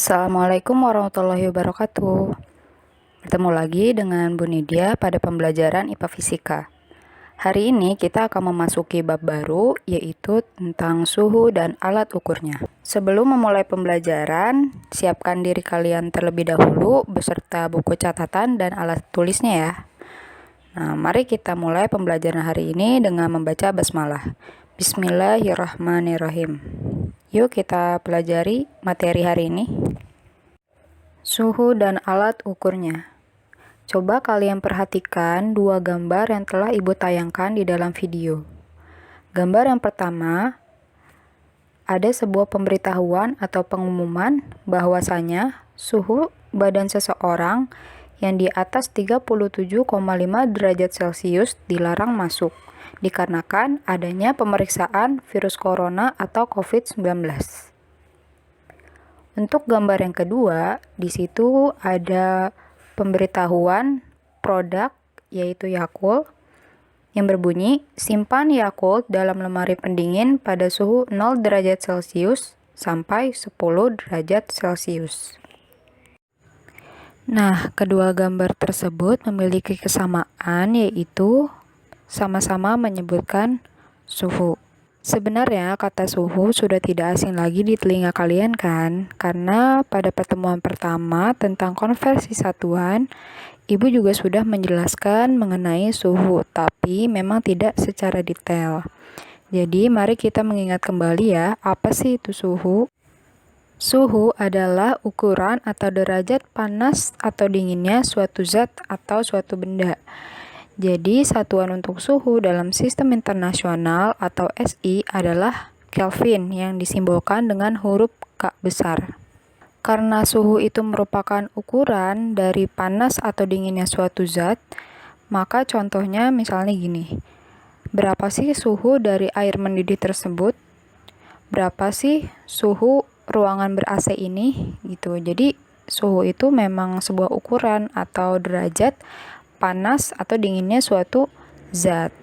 Assalamualaikum warahmatullahi wabarakatuh. Bertemu lagi dengan Bu Nidia pada pembelajaran IPA Fisika. Hari ini kita akan memasuki bab baru, yaitu tentang suhu dan alat ukurnya. Sebelum memulai pembelajaran, siapkan diri kalian terlebih dahulu beserta buku catatan dan alat tulisnya ya. Nah, mari kita mulai pembelajaran hari ini dengan membaca basmalah. Bismillahirrahmanirrahim. Yuk kita pelajari materi hari ini. Suhu dan alat ukurnya. Coba kalian perhatikan dua gambar yang telah Ibu tayangkan di dalam video. Gambar yang pertama, ada sebuah pemberitahuan atau pengumuman bahwasanya suhu badan seseorang yang di atas 37,5 derajat Celcius dilarang masuk, dikarenakan adanya pemeriksaan virus corona atau COVID-19. Untuk gambar yang kedua, di situ ada pemberitahuan produk yaitu Yakult yang berbunyi, simpan Yakult dalam lemari pendingin pada suhu 0 derajat Celcius sampai 10 derajat Celcius. Nah, kedua gambar tersebut memiliki kesamaan yaitu sama-sama menyebutkan suhu. Sebenarnya kata suhu sudah tidak asing lagi di telinga kalian kan? Karena pada pertemuan pertama tentang konversi satuan, Ibu juga sudah menjelaskan mengenai suhu, tapi memang tidak secara detail. Jadi mari kita mengingat kembali ya, apa sih itu suhu? Suhu adalah ukuran atau derajat panas atau dinginnya suatu zat atau suatu benda. Jadi, satuan untuk suhu dalam sistem internasional atau SI adalah Kelvin yang disimbolkan dengan huruf K besar. Karena suhu itu merupakan ukuran dari panas atau dinginnya suatu zat, maka contohnya misalnya gini. Berapa sih suhu dari air mendidih tersebut? Berapa sih suhu ruangan ber-AC ini? Gitu. Jadi, suhu itu memang sebuah ukuran atau derajat panas atau dinginnya suatu zat.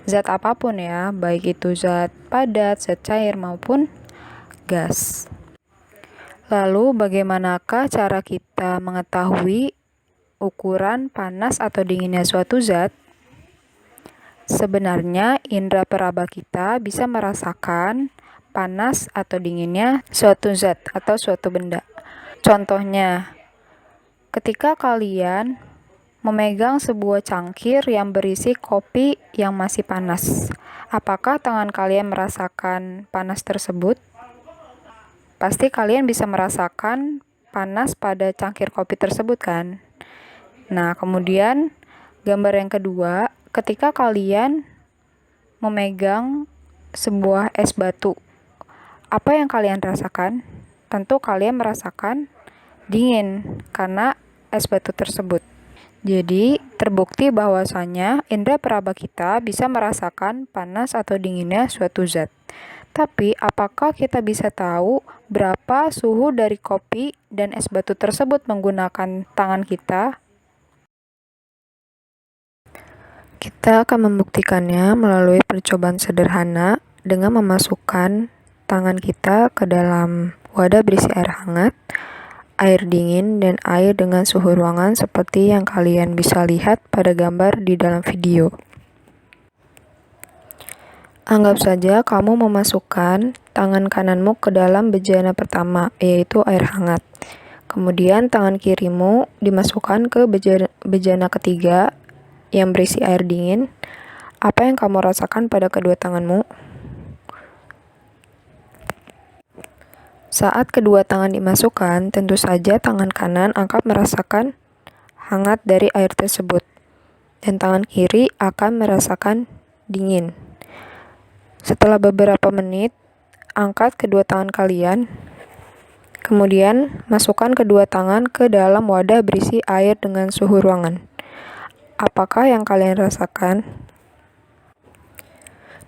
Zat apapun ya, baik itu zat padat, zat cair maupun gas. Lalu bagaimanakah cara kita mengetahui ukuran panas atau dinginnya suatu zat? Sebenarnya indera peraba kita bisa merasakan panas atau dinginnya suatu zat atau suatu benda. Contohnya, ketika kalian memegang sebuah cangkir yang berisi kopi yang masih panas. Apakah tangan kalian merasakan panas tersebut? Pasti kalian bisa merasakan panas pada cangkir kopi tersebut kan? Nah, kemudian gambar yang kedua, ketika kalian memegang sebuah es batu, apa yang kalian rasakan? Tentu kalian merasakan dingin karena es batu tersebut. Jadi, terbukti bahwasanya indera peraba kita bisa merasakan panas atau dinginnya suatu zat. Tapi, apakah kita bisa tahu berapa suhu dari kopi dan es batu tersebut menggunakan tangan kita? Kita akan membuktikannya melalui percobaan sederhana dengan memasukkan tangan kita ke dalam wadah berisi air hangat, air dingin, dan air dengan suhu ruangan seperti yang kalian bisa lihat pada gambar di dalam video. Anggap saja kamu memasukkan tangan kananmu ke dalam bejana pertama, yaitu air hangat. Kemudian tangan kirimu dimasukkan ke bejana ketiga yang berisi air dingin. Apa yang kamu rasakan pada kedua tanganmu? Saat kedua tangan dimasukkan, tentu saja tangan kanan akan merasakan hangat dari air tersebut, dan tangan kiri akan merasakan dingin. Setelah beberapa menit, angkat kedua tangan kalian, kemudian masukkan kedua tangan ke dalam wadah berisi air dengan suhu ruangan. Apakah yang kalian rasakan?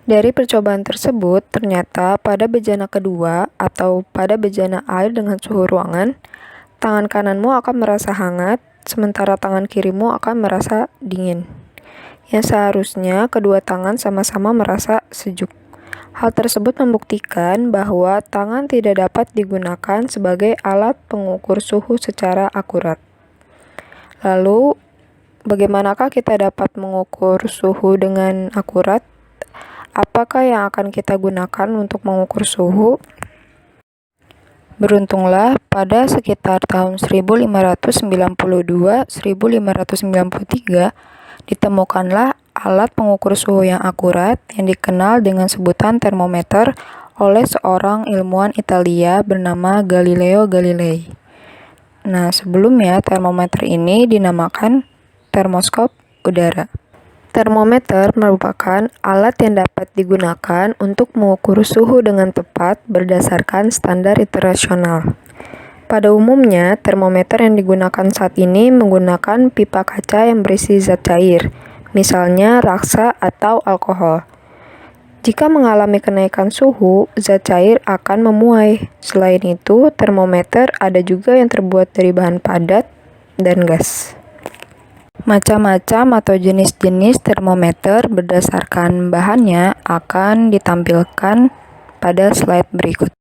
Dari percobaan tersebut, ternyata pada bejana kedua atau pada bejana air dengan suhu ruangan, tangan kananmu akan merasa hangat, sementara tangan kirimu akan merasa dingin. Yang seharusnya kedua tangan sama-sama merasa sejuk. Hal tersebut membuktikan bahwa tangan tidak dapat digunakan sebagai alat pengukur suhu secara akurat. Lalu, bagaimanakah kita dapat mengukur suhu dengan akurat? Apakah yang akan kita gunakan untuk mengukur suhu? Beruntunglah pada sekitar tahun 1592-1593 ditemukanlah alat pengukur suhu yang akurat yang dikenal dengan sebutan termometer oleh seorang ilmuwan Italia bernama Galileo Galilei. Nah, sebelumnya termometer ini dinamakan termoskop udara. Termometer merupakan alat yang dapat digunakan untuk mengukur suhu dengan tepat berdasarkan standar internasional. Pada umumnya, termometer yang digunakan saat ini menggunakan pipa kaca yang berisi zat cair, misalnya raksa atau alkohol. Jika mengalami kenaikan suhu, zat cair akan memuai. Selain itu, termometer ada juga yang terbuat dari bahan padat dan gas. Macam-macam atau jenis-jenis termometer berdasarkan bahannya akan ditampilkan pada slide berikut.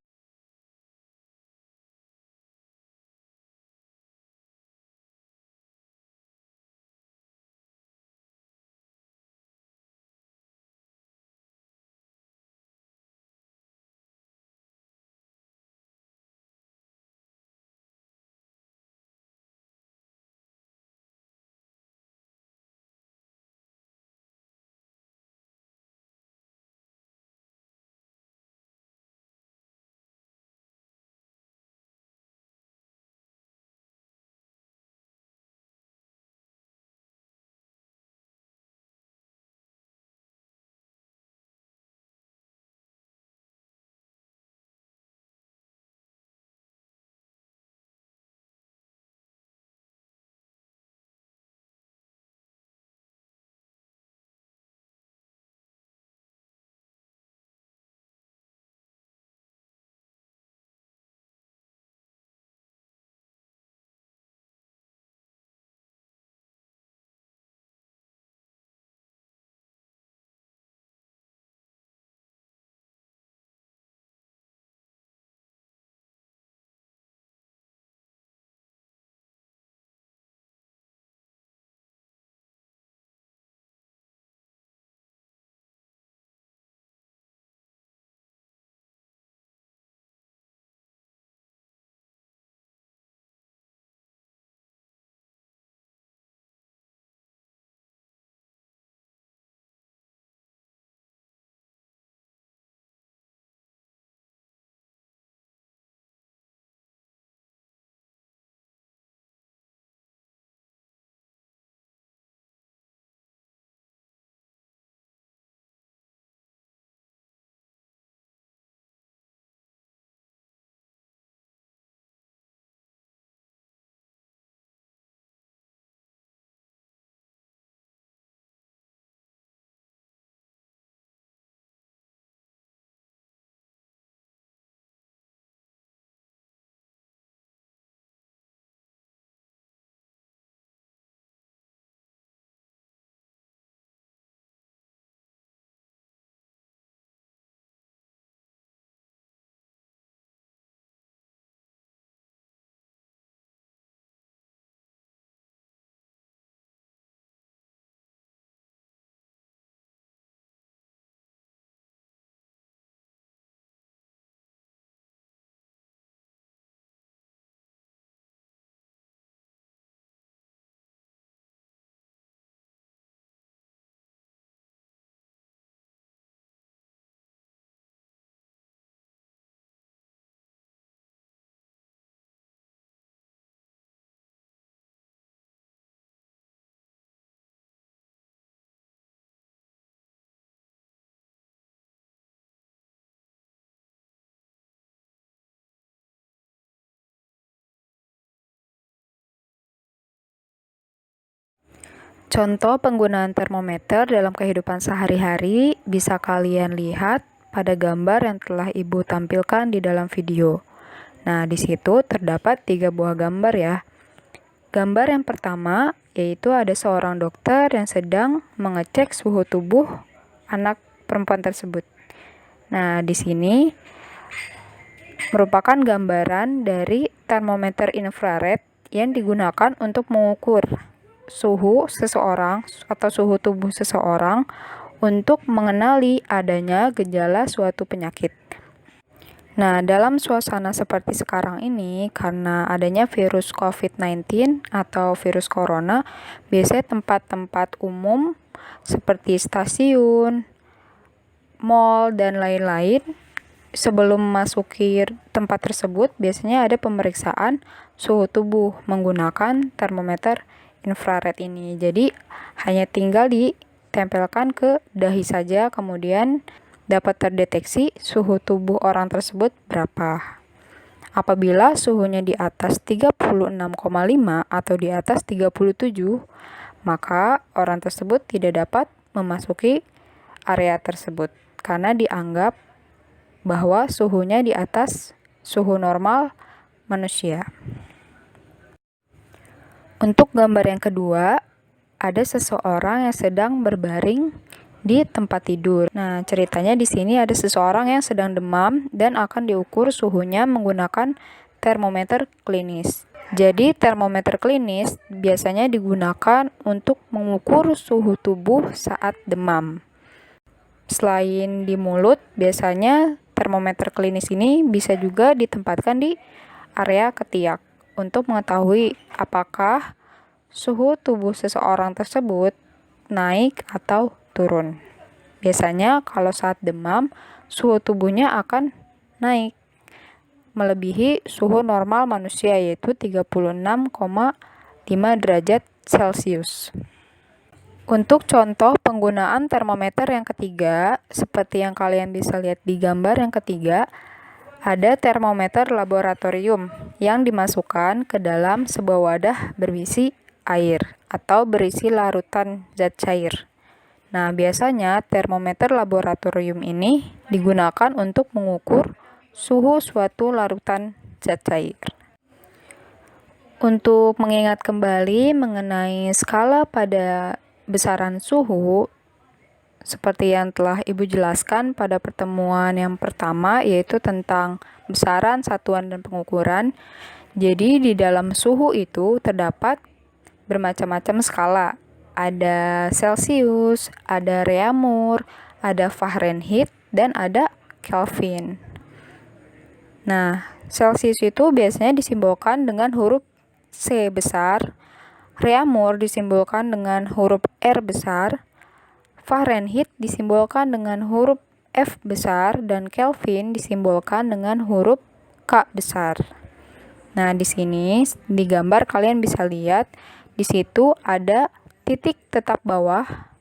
Contoh penggunaan termometer dalam kehidupan sehari-hari bisa kalian lihat pada gambar yang telah Ibu tampilkan di dalam video. Nah, di situ terdapat 3 buah gambar ya. Gambar yang pertama yaitu ada seorang dokter yang sedang mengecek suhu tubuh anak perempuan tersebut. Nah, di sini merupakan gambaran dari termometer infrared yang digunakan untuk mengukur suhu seseorang atau suhu tubuh seseorang untuk mengenali adanya gejala suatu penyakit. Nah, dalam suasana seperti sekarang ini, karena adanya virus COVID-19 atau virus corona, biasanya tempat-tempat umum seperti stasiun, mall, dan lain-lain, sebelum memasuki tempat tersebut, biasanya ada pemeriksaan suhu tubuh menggunakan termometer infrared ini. Jadi, hanya tinggal ditempelkan ke dahi saja, kemudian dapat terdeteksi suhu tubuh orang tersebut berapa. Apabila suhunya di atas 36,5 atau di atas 37, maka orang tersebut tidak dapat memasuki area tersebut karena dianggap bahwa suhunya di atas suhu normal manusia. Untuk gambar yang kedua, ada seseorang yang sedang berbaring di tempat tidur. Nah, ceritanya di sini ada seseorang yang sedang demam dan akan diukur suhunya menggunakan termometer klinis. Jadi, termometer klinis biasanya digunakan untuk mengukur suhu tubuh saat demam. Selain di mulut, biasanya termometer klinis ini bisa juga ditempatkan di area ketiak untuk mengetahui apakah suhu tubuh seseorang tersebut naik atau turun. Biasanya kalau saat demam, suhu tubuhnya akan naik melebihi suhu normal manusia, yaitu 36,5 derajat Celcius. Untuk contoh penggunaan termometer yang ketiga, seperti yang kalian bisa lihat di gambar yang ketiga, ada termometer laboratorium yang dimasukkan ke dalam sebuah wadah berisi air atau berisi larutan zat cair. Nah, biasanya termometer laboratorium ini digunakan untuk mengukur suhu suatu larutan zat cair. Untuk mengingat kembali mengenai skala pada besaran suhu, seperti yang telah Ibu jelaskan pada pertemuan yang pertama, yaitu tentang besaran, satuan, dan pengukuran. Jadi, di dalam suhu itu terdapat bermacam-macam skala. Ada Celcius, ada Reaumur, ada Fahrenheit, dan ada Kelvin. Nah, Celcius itu biasanya disimbolkan dengan huruf C besar, Reaumur disimbolkan dengan huruf R besar, Fahrenheit disimbolkan dengan huruf F besar, dan Kelvin disimbolkan dengan huruf K besar. Nah, di sini di gambar kalian bisa lihat di situ ada titik tetap bawah,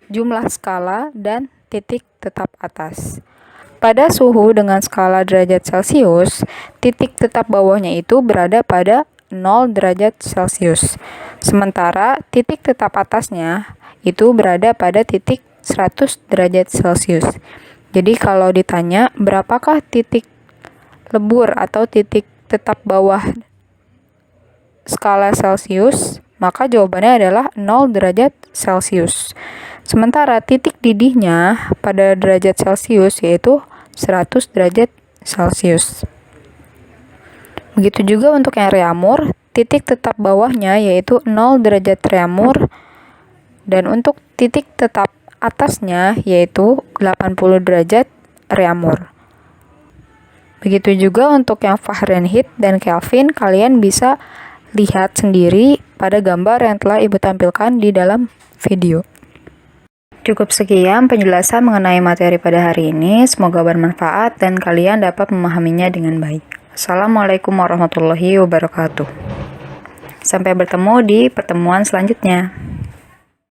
jumlah skala, dan titik tetap atas. Pada suhu dengan skala derajat Celcius, titik tetap bawahnya itu berada pada 0 derajat Celcius. Sementara titik tetap atasnya itu berada pada titik 100 derajat Celcius. Jadi kalau ditanya berapakah titik lebur atau titik tetap bawah skala Celcius, maka jawabannya adalah 0 derajat Celcius. Sementara titik didihnya pada derajat Celcius yaitu 100 derajat Celcius. Begitu juga untuk yang Reaumur, titik tetap bawahnya yaitu 0 derajat Reaumur, dan untuk titik tetap atasnya yaitu 80 derajat Reaumur. Begitu juga untuk yang Fahrenheit dan Kelvin, kalian bisa lihat sendiri pada gambar yang telah Ibu tampilkan di dalam video. Cukup sekian penjelasan mengenai materi pada hari ini. Semoga bermanfaat dan kalian dapat memahaminya dengan baik. Assalamualaikum warahmatullahi wabarakatuh. Sampai bertemu di pertemuan selanjutnya.